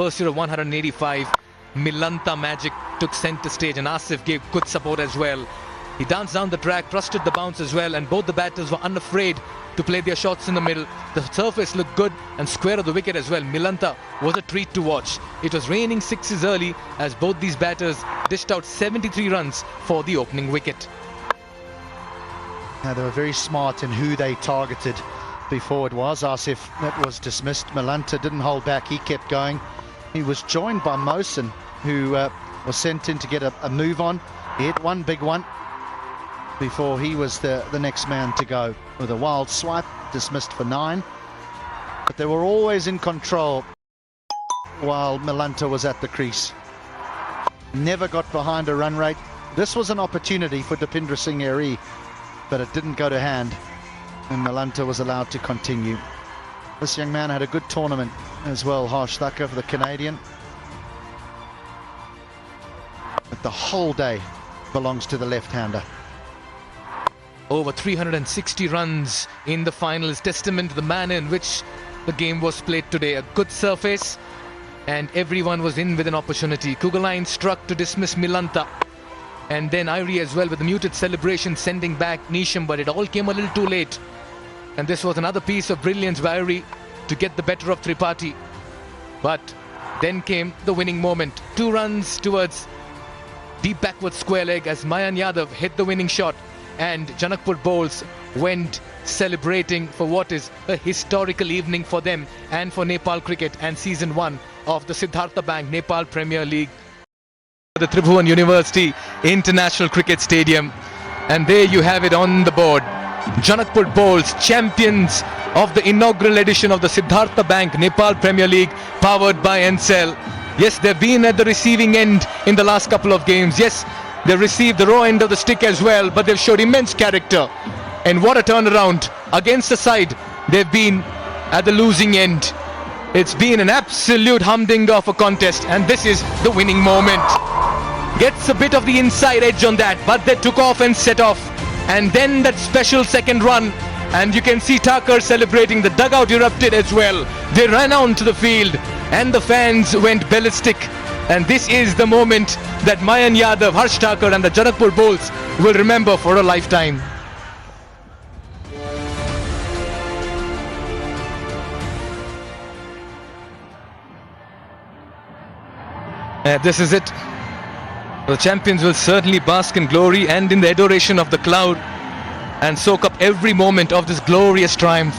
pursuit of 185. Milanta magic took centre stage and Asif gave good support as well. He danced down the track, trusted the bounce as well, and both the batters were unafraid to play their shots in the middle. The surface looked good and square of the wicket as well. Milanta was a treat to watch. It was raining sixes early as both these batters dished out 73 runs for the opening wicket. Now, they were very smart in who they targeted before it was Asif that was dismissed. Milanta didn't hold back, he kept going. He was joined by Mohsin, who was sent in to get a move on. He hit one big one before he was the next man to go. With a wild swipe, dismissed for 9. But they were always in control while Milanta was at the crease. Never got behind a run rate. This was an opportunity for Dipindra Singh Eri, but it didn't go to hand, and Milanta was allowed to continue. This young man had a good tournament as well, Harsh Thakur for the Canadian. But the whole day belongs to the left-hander. Over 360 runs in the final is testament to the manner in which the game was played today. A good surface and everyone was in with an opportunity. Kugaline struck to dismiss Milanta, and then Irie as well with a muted celebration sending back Nisham, but it all came a little too late. And this was another piece of brilliance by Irie to get the better of Tripathi. But then came the winning moment. 2 runs towards deep backward square leg as Mayan Yadav hit the winning shot, and Janakpur Bolts went celebrating for what is a historical evening for them and for Nepal cricket and season 1 of the Siddhartha Bank Nepal Premier League. The Tribhuvan University International Cricket Stadium, and there you have it on the board. Janakpur Bolts, champions of the inaugural edition of the Siddhartha Bank Nepal Premier League, powered by NPL. Yes, they've been at the receiving end in the last couple of games. Yes, they've received the raw end of the stick as well, but they've showed immense character. And what a turnaround against the side they've been at the losing end. It's been an absolute humdinger of a contest, and this is the winning moment. Gets a bit of the inside edge on that, but they took off and set off. And then that special second run, and you can see Thakur celebrating. The dugout erupted as well. They ran onto the field and the fans went ballistic. And this is the moment that Mayan Yadav, Harsh Thakur and the Janakpur Bolts will remember for a lifetime. This is it. The champions will certainly bask in glory and in the adoration of the crowd and soak up every moment of this glorious triumph.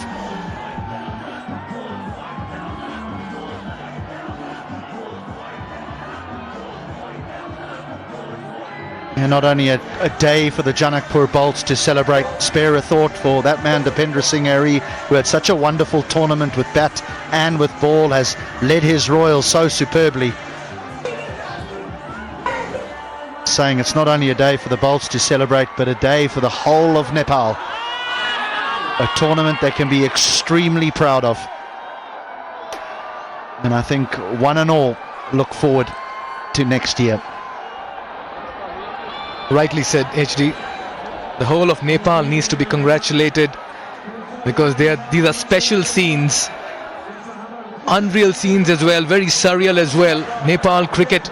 And not only a day for the Janakpur Bolts to celebrate, spare a thought for that man Dipindra Singh Eri, who had such a wonderful tournament with bat and with ball, has led his Royals so superbly. Saying it's not only a day for the Bolts to celebrate, but a day for the whole of Nepal. A tournament they can be extremely proud of. And I think one and all look forward to next year. Rightly said, HD. The whole of Nepal needs to be congratulated, because these are special scenes, unreal scenes as well, very surreal as well. Nepal cricket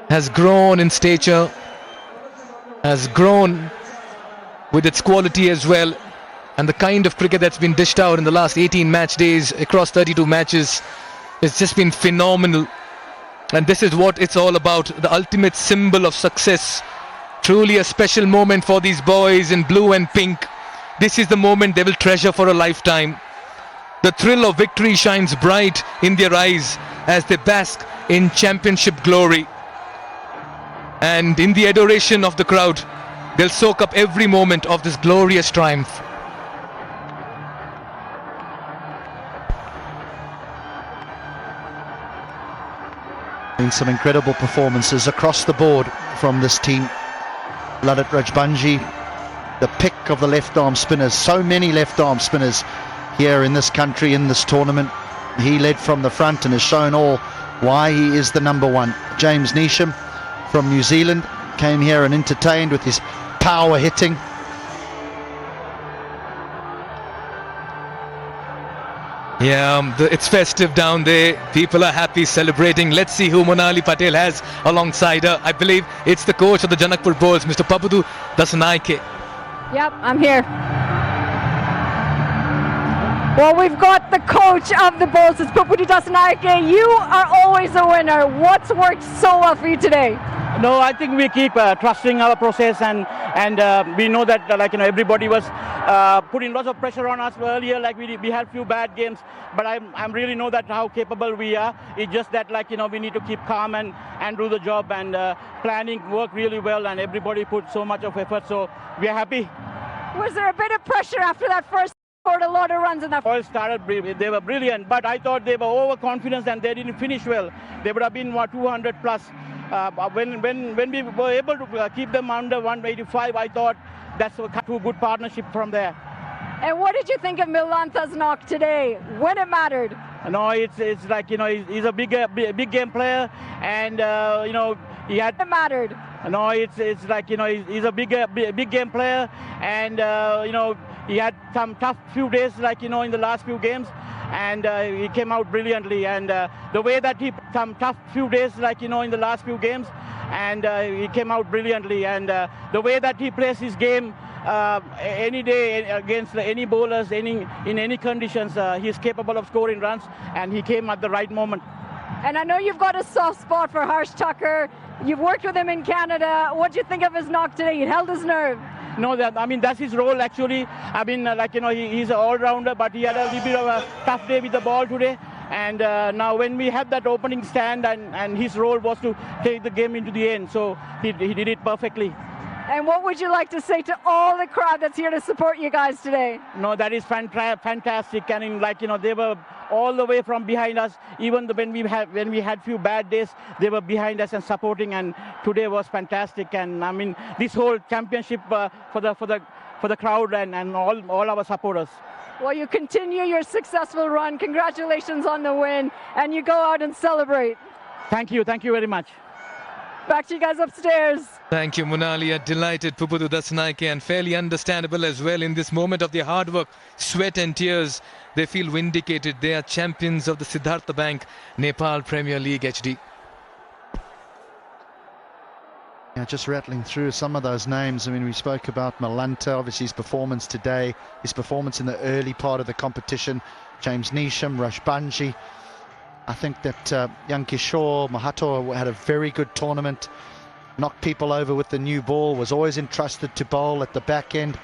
has grown in stature, has grown with its quality as well, and the kind of cricket that's been dished out in the last 18 match days across 32 matches, it's just been phenomenal. And this is what it's all about, the ultimate symbol of success. Truly a special moment for these boys in blue and pink. This is the moment they will treasure for a lifetime. The thrill of victory shines bright in their eyes as they bask in championship glory. And in the adoration of the crowd, they'll soak up every moment of this glorious triumph. Some incredible performances across the board from this team. Lalit Rajbanji, the pick of the left-arm spinners. So many left-arm spinners here in this country, in this tournament. He led from the front and has shown all why he is the number one. James Nisham from New Zealand came here and entertained with his power hitting. Yeah, it's festive down there. People are happy, celebrating. Let's see who Monali Patel has alongside her. I believe it's the coach of the Janakpur Bolts, Mr. Papudu Dasanaike. Yep, I'm here. Well, we've got the coach of the Bolts, it's Papudu Dasanaike. You are always a winner. What's worked so well for you today? No, I think we keep trusting our process, and we know that everybody was putting lots of pressure on us earlier. Like we had few bad games, but I'm really know that how capable we are. It's just that we need to keep calm and do the job, and planning worked really well, and everybody put so much of effort. So we are happy. Was there a bit of pressure after that first? Scored a lot of runs in that. All started, they were brilliant, but I thought they were overconfident and they didn't finish well. They would have been 200 plus. When we were able to keep them under 185, I thought that's a good partnership from there. And what did you think of Milantha's knock today when it mattered? No, it's like he's a big game player, and he had. It mattered. No, it's like he's a big game player, and he had some tough few days in the last few games, and he came out brilliantly. And the way that he some tough few days in the last few games, and he came out brilliantly. And the way that he plays his game any day against any bowlers, in any conditions, he's capable of scoring runs, and he came at the right moment. And I know you've got a soft spot for Harsh Tucker. You've worked with him in Canada. What do you think of his knock today? He held his nerve. No, that's his role actually. He's an all-rounder, but he had a little bit of a tough day with the ball today. And now when we had that opening stand, and his role was to take the game into the end, so he did it perfectly. And what would you like to say to all the crowd that's here to support you guys today? No, that is fantastic. And they were all the way from behind us. Even when we had few bad days, they were behind us and supporting. And today was fantastic. And I mean, this whole championship for the crowd and all our supporters. Well, you continue your successful run. Congratulations on the win, and you go out and celebrate. Thank you very much. Back to you guys upstairs. Thank you, Monali. A delighted Papudu Dasanaike, and fairly understandable as well in this moment of their hard work, sweat and tears. They feel vindicated. They are champions of the Siddhartha Bank Nepal Premier League HD. Yeah, just rattling through some of those names. I mean, we spoke about Malanta, obviously his performance today, his performance in the early part of the competition. James Neesham, Rush Banji. I think that young Kishore Mahato had a very good tournament. Knocked people over with the new ball, was always entrusted to bowl at the back end.